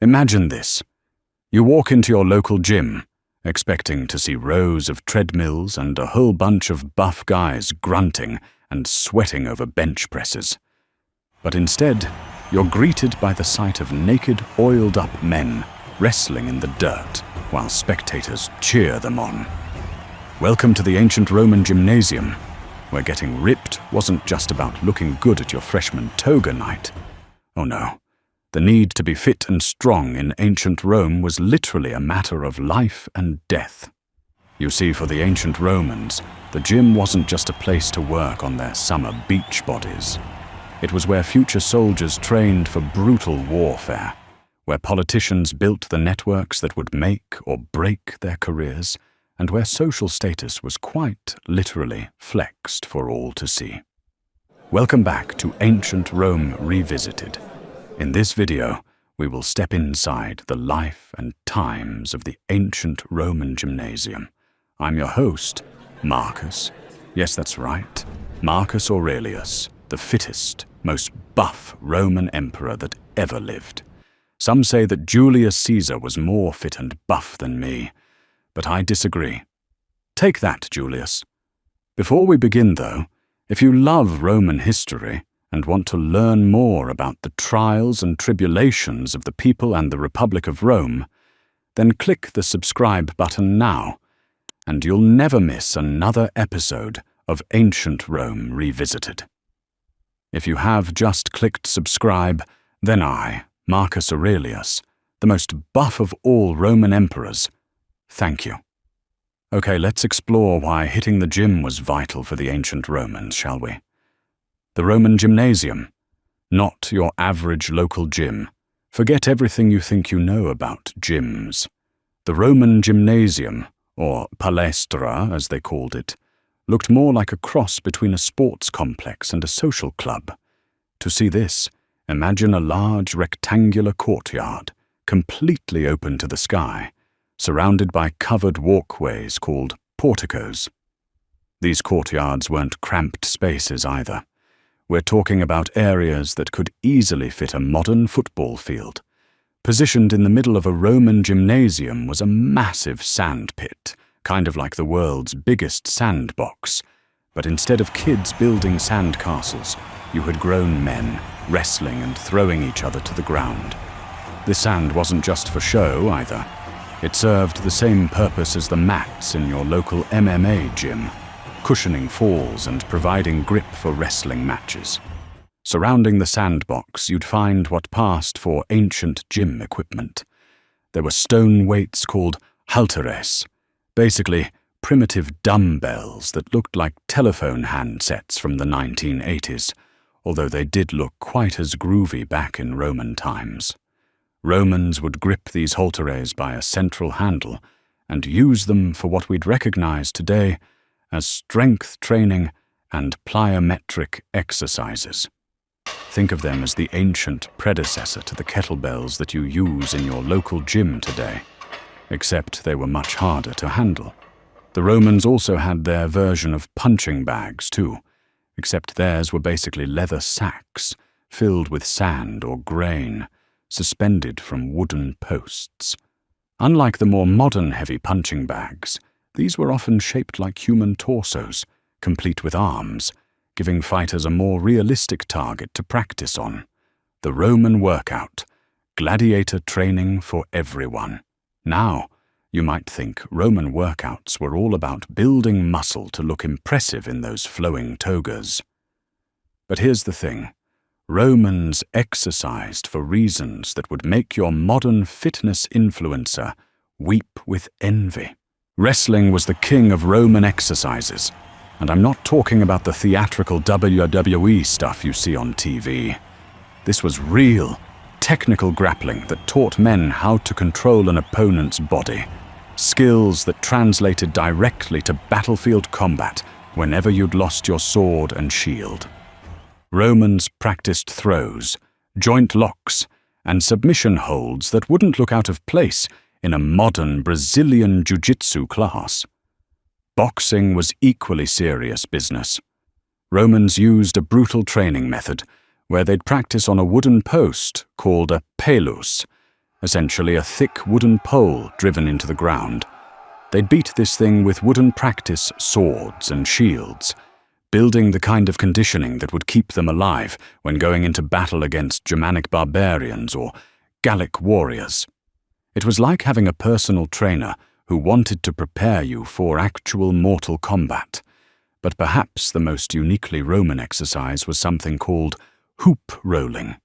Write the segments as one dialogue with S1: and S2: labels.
S1: Imagine this. You walk into your local gym, expecting to see rows of treadmills and a whole bunch of buff guys grunting and sweating over bench presses. But instead, you're greeted by the sight of naked, oiled-up men wrestling in the dirt while spectators cheer them on. Welcome to the ancient Roman gymnasium, where getting ripped wasn't just about looking good at your freshman toga night. Oh no, the need to be fit and strong in ancient Rome was literally a matter of life and death. You see, for the ancient Romans, the gym wasn't just a place to work on their summer beach bodies. It was where future soldiers trained for brutal warfare, where politicians built the networks that would make or break their careers, and where social status was quite literally flexed for all to see. Welcome back to Ancient Rome Revisited. In this video, we will step inside the life and times of the ancient Roman gymnasium. I'm your host, Marcus. Yes, that's right, Marcus Aurelius, the fittest, most buff Roman emperor that ever lived. Some say that Julius Caesar was more fit and buff than me, but I disagree. Take that, Julius. Before we begin, though, if you love Roman history and want to learn more about the trials and tribulations of the people and the Republic of Rome, then click the subscribe button now, and you'll never miss another episode of Ancient Rome Revisited. If you have just clicked subscribe, then I, Marcus Aurelius, the most buff of all Roman emperors, thank you. Okay, let's explore why hitting the gym was vital for the ancient Romans, shall we? The Roman gymnasium, not your average local gym. Forget everything you think you know about gyms. The Roman gymnasium, or palestra as they called it, looked more like a cross between a sports complex and a social club. To see this, imagine a large rectangular courtyard, completely open to the sky, surrounded by covered walkways called porticos. These courtyards weren't cramped spaces either. We're talking about areas that could easily fit a modern football field. Positioned in the middle of a Roman gymnasium was a massive sand pit, kind of like the world's biggest sandbox. But instead of kids building sand castles, you had grown men wrestling and throwing each other to the ground. The sand wasn't just for show either. It served the same purpose as the mats in your local MMA gym, cushioning falls and providing grip for wrestling matches. Surrounding the sandbox, you'd find what passed for ancient gym equipment. There were stone weights called halteres, basically primitive dumbbells that looked like telephone handsets from the 1980s, although they did look quite as groovy back in Roman times. Romans would grip these halteres by a central handle and use them for what we'd recognize today as strength training and plyometric exercises. Think of them as the ancient predecessor to the kettlebells that you use in your local gym today, except they were much harder to handle. The Romans also had their version of punching bags too, except theirs were basically leather sacks filled with sand or grain, suspended from wooden posts. Unlike the more modern heavy punching bags, these were often shaped like human torsos, complete with arms, giving fighters a more realistic target to practice on. The Roman workout, gladiator training for everyone. Now, you might think Roman workouts were all about building muscle to look impressive in those flowing togas. But here's the thing. Romans exercised for reasons that would make your modern fitness influencer weep with envy. Wrestling was the king of Roman exercises, and I'm not talking about the theatrical WWE stuff you see on TV. This was real, technical grappling that taught men how to control an opponent's body, skills that translated directly to battlefield combat whenever you'd lost your sword and shield. Romans practiced throws, joint locks, and submission holds that wouldn't look out of place in a modern Brazilian jiu-jitsu class. Boxing was equally serious business. Romans used a brutal training method where they'd practice on a wooden post called a pelus. essentially a thick wooden pole driven into the ground. They'd beat this thing with wooden practice swords and shields, building the kind of conditioning that would keep them alive when going into battle against Germanic barbarians or Gallic warriors. It was like having a personal trainer who wanted to prepare you for actual mortal combat. But perhaps the most uniquely Roman exercise was something called hoop rolling.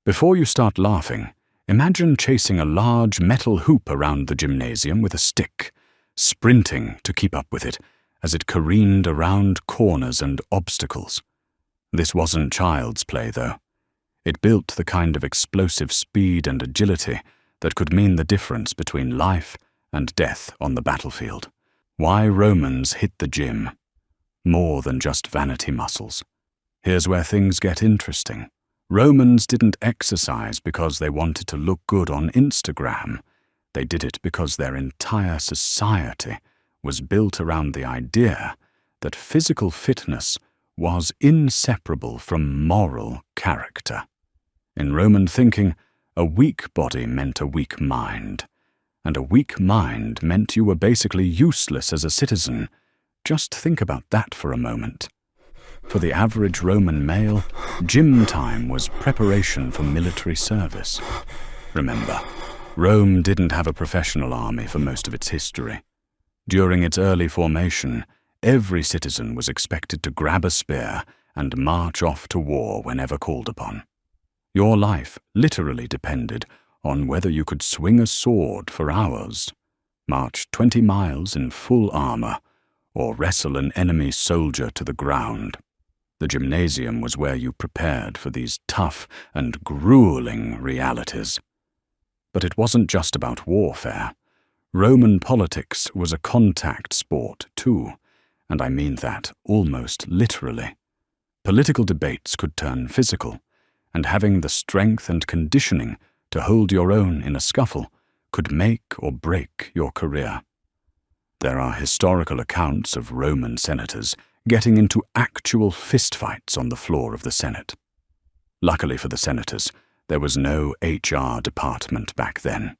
S1: Before you start laughing, imagine chasing a large metal hoop around the gymnasium with a stick, sprinting to keep up with it as it careened around corners and obstacles. This wasn't child's play, though. It built the kind of explosive speed and agility that could mean the difference between life and death on the battlefield. Why Romans hit the gym? More than just vanity muscles. Here's where things get interesting. Romans didn't exercise because they wanted to look good on Instagram. They did it because their entire society was built around the idea that physical fitness was inseparable from moral character. In Roman thinking, a weak body meant a weak mind, and a weak mind meant you were basically useless as a citizen. Just think about that for a moment. For the average Roman male, gym time was preparation for military service. Remember, Rome didn't have a professional army for most of its history. During its early formation, every citizen was expected to grab a spear and march off to war whenever called upon. Your life literally depended on whether you could swing a sword for hours, march 20 miles in full armor, or wrestle an enemy soldier to the ground. The gymnasium was where you prepared for these tough and grueling realities. But it wasn't just about warfare. Roman politics was a contact sport too, and I mean that almost literally. Political debates could turn physical, and having the strength and conditioning to hold your own in a scuffle could make or break your career. There are historical accounts of Roman senators getting into actual fistfights on the floor of the Senate. Luckily for the senators, there was no HR department back then,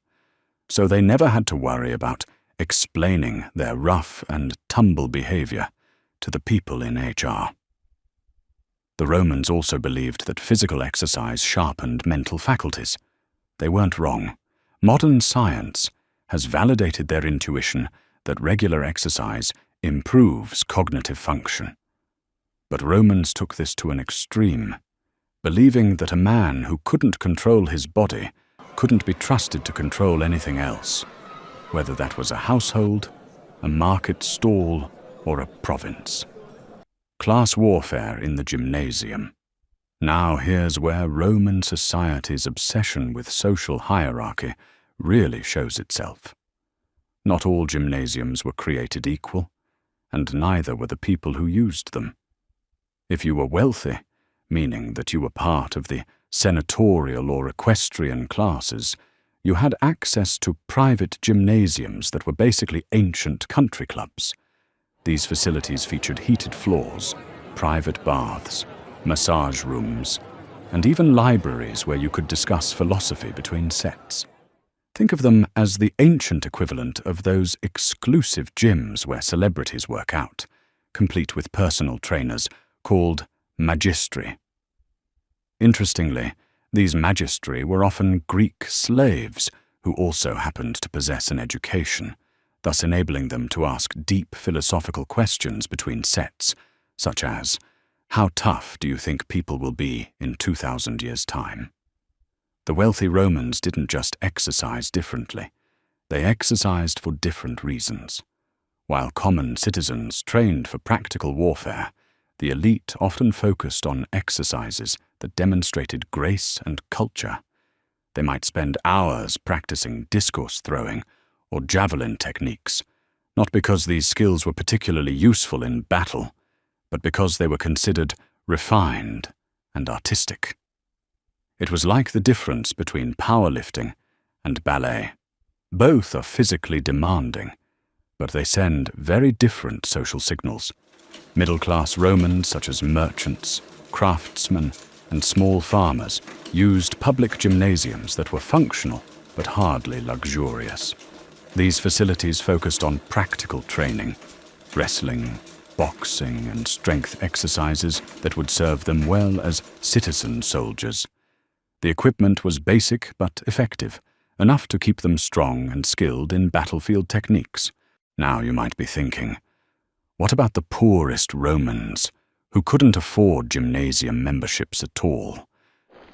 S1: so they never had to worry about explaining their rough and tumble behavior to the people in HR. The Romans also believed that physical exercise sharpened mental faculties. They weren't wrong. Modern science has validated their intuition that regular exercise improves cognitive function. But Romans took this to an extreme, believing that a man who couldn't control his body couldn't be trusted to control anything else, whether that was a household, a market stall, or a province. Class warfare in the gymnasium. Now here's where Roman society's obsession with social hierarchy really shows itself. Not all gymnasiums were created equal, and neither were the people who used them. If you were wealthy, meaning that you were part of the senatorial or equestrian classes, you had access to private gymnasiums that were basically ancient country clubs. These facilities featured heated floors, private baths, massage rooms, and even libraries where you could discuss philosophy between sets. Think of them as the ancient equivalent of those exclusive gyms where celebrities work out, complete with personal trainers called magistri. Interestingly, these magistri were often Greek slaves who also happened to possess an education, thus enabling them to ask deep philosophical questions between sets, such as, how tough do you think people will be in 2,000 years' time? The wealthy Romans didn't just exercise differently, they exercised for different reasons. While common citizens trained for practical warfare, the elite often focused on exercises that demonstrated grace and culture. They might spend hours practicing discus throwing or javelin techniques, not because these skills were particularly useful in battle, but because they were considered refined and artistic. It was like the difference between powerlifting and ballet. Both are physically demanding, but they send very different social signals. Middle-class Romans such as merchants, craftsmen, and small farmers used public gymnasiums that were functional but hardly luxurious. These facilities focused on practical training, wrestling, boxing, and strength exercises that would serve them well as citizen soldiers. The equipment was basic but effective, enough to keep them strong and skilled in battlefield techniques. Now you might be thinking, what about the poorest Romans, who couldn't afford gymnasium memberships at all?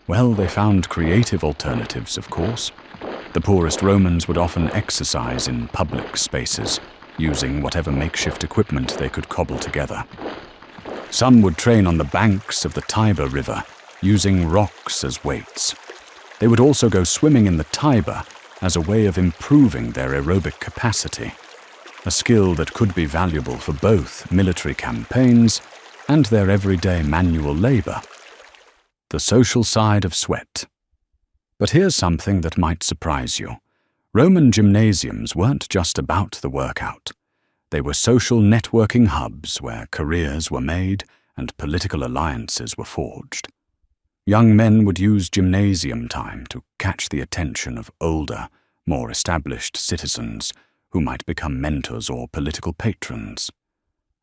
S1: Well, they found creative alternatives, of course. The poorest Romans would often exercise in public spaces, using whatever makeshift equipment they could cobble together. Some would train on the banks of the Tiber River, using rocks as weights. They would also go swimming in the Tiber as a way of improving their aerobic capacity, a skill that could be valuable for both military campaigns and their everyday manual labor. The social side of sweat. But here's something that might surprise you. Roman gymnasiums weren't just about the workout. They were social networking hubs where careers were made and political alliances were forged. Young men would use gymnasium time to catch the attention of older, more established citizens who might become mentors or political patrons.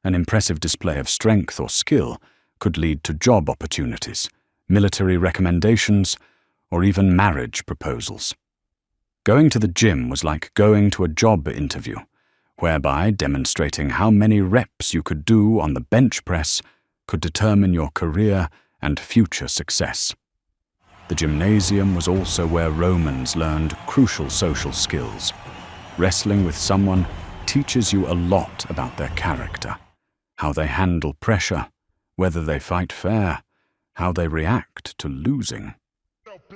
S1: An impressive display of strength or skill could lead to job opportunities, military recommendations, or even marriage proposals. Going to the gym was like going to a job interview, whereby demonstrating how many reps you could do on the bench press could determine your career and future success. The gymnasium was also where Romans learned crucial social skills. Wrestling with someone teaches you a lot about their character, how they handle pressure, whether they fight fair, how they react to losing.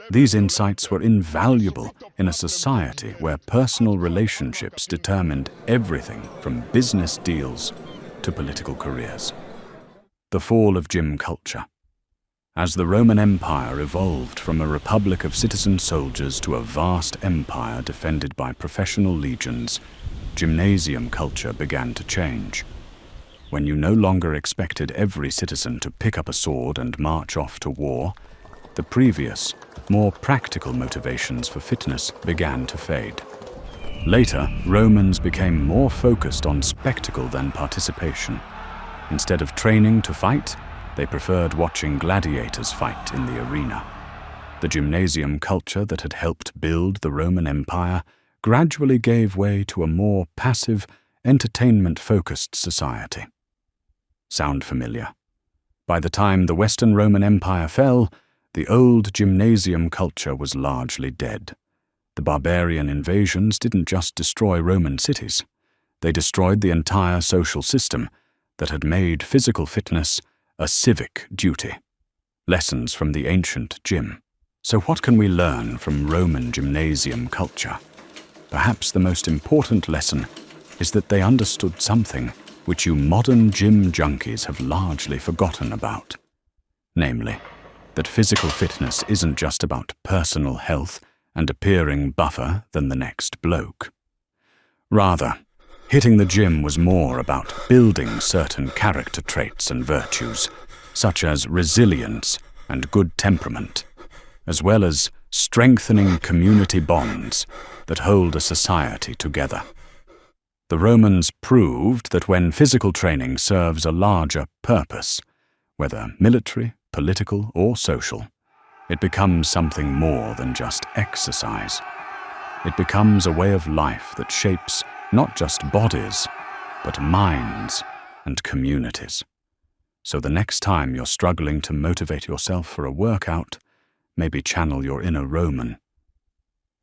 S1: These insights were invaluable in a society where personal relationships determined everything from business deals to political careers. The fall of gym culture. As the Roman Empire evolved from a republic of citizen soldiers to a vast empire defended by professional legions, gymnasium culture began to change. When you no longer expected every citizen to pick up a sword and march off to war, the previous, more practical motivations for fitness began to fade. Later, Romans became more focused on spectacle than participation. Instead of training to fight, they preferred watching gladiators fight in the arena. The gymnasium culture that had helped build the Roman Empire gradually gave way to a more passive, entertainment-focused society. Sound familiar? By the time the Western Roman Empire fell, the old gymnasium culture was largely dead. The barbarian invasions didn't just destroy Roman cities. They destroyed the entire social system that had made physical fitness a civic duty. Lessons from the ancient gym. So what can we learn from Roman gymnasium culture? Perhaps the most important lesson is that they understood something which you modern gym junkies have largely forgotten about. Namely, that physical fitness isn't just about personal health and appearing buffer than the next bloke. Rather, hitting the gym was more about building certain character traits and virtues, such as resilience and good temperament, as well as strengthening community bonds that hold a society together. The Romans proved that when physical training serves a larger purpose, whether military, political, or social, it becomes something more than just exercise. It becomes a way of life that shapes not just bodies, but minds and communities. So the next time you're struggling to motivate yourself for a workout, maybe channel your inner Roman.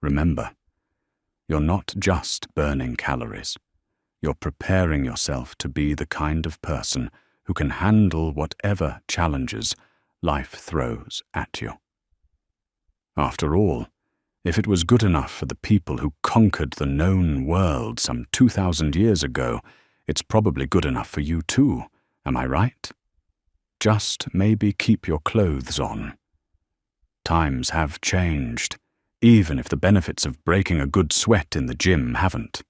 S1: Remember, you're not just burning calories. You're preparing yourself to be the kind of person who can handle whatever challenges life throws at you. After all, if it was good enough for the people who conquered the known world some 2,000 years ago, it's probably good enough for you too, am I right? Just maybe keep your clothes on. Times have changed, even if the benefits of breaking a good sweat in the gym haven't.